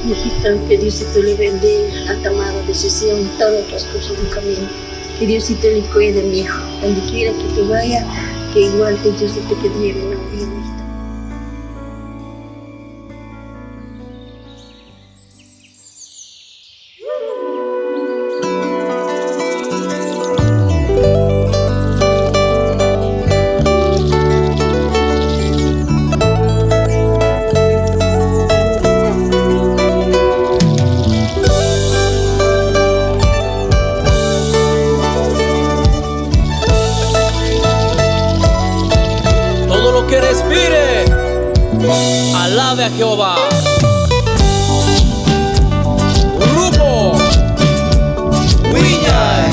Repito, que Diosito le bendiga, ha tomado decisión en todo el transcurso del camino. Que Diosito le cuide, mi hijo, donde quiera que tú vayas, que igual que Diosito que te lleve la vida. Que respire, alabe a Jehová. Grupo Viña.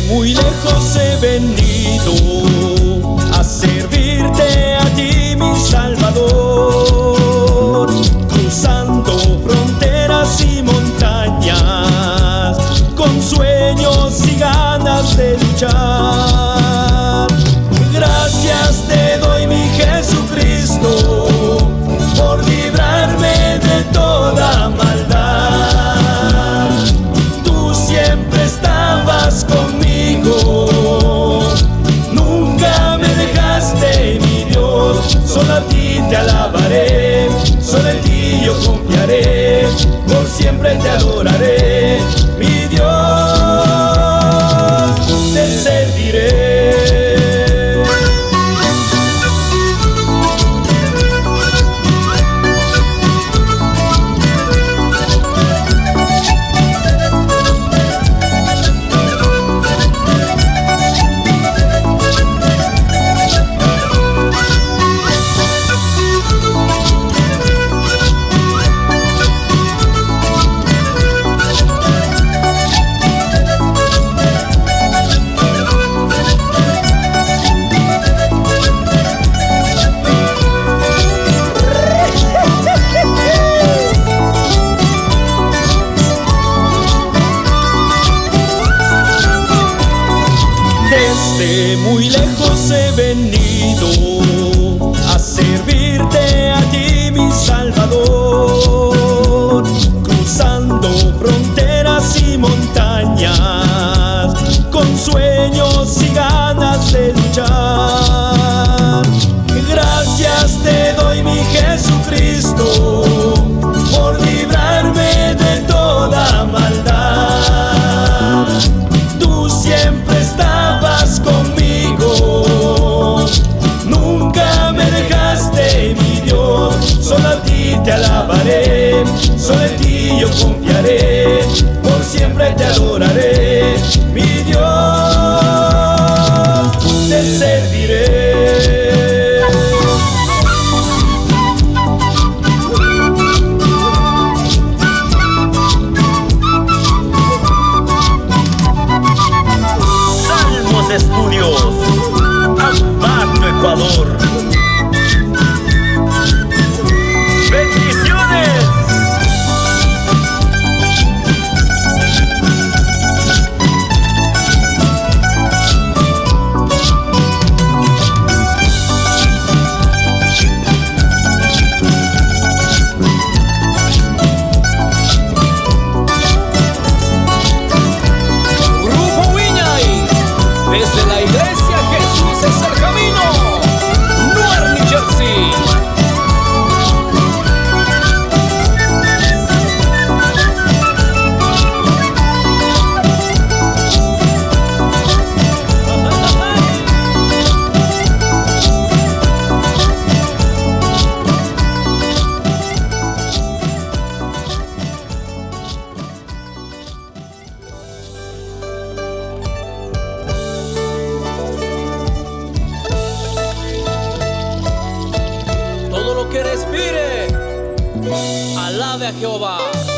Muy lejos he venido a servirte a ti, mi Salvador, cruzando fronteras y montañas, con sueños y ganas de luchar. Gracias te doy, mi Jesucristo, por librarme de toda maldad. Tú siempre estabas conmigo, nunca me dejaste, mi Dios. Solo a ti te alabaré, solo en ti yo confiaré, por siempre te adoraré, mi Dios, te serviré. Desde muy lejos he venido a servirte a ti, mi Salvador, cruzando fronteras y montañas, con sueños y ganas de luchar. Gracias te doy, mi Jesucristo, por librarme de toda maldad. Tú siempre estabas conmigo, nunca me dejaste, mi Dios. Solo a ti te alabaré, solo en ti yo confiaré, por siempre te adoraré, mi Dios, te serviré. Estudios, Ambato, Ecuador. ¡Bendiciones! Desde la iglesia Jesús es el camino, Newark, New Jersey. Todo lo que respire, Alabe a Jehová.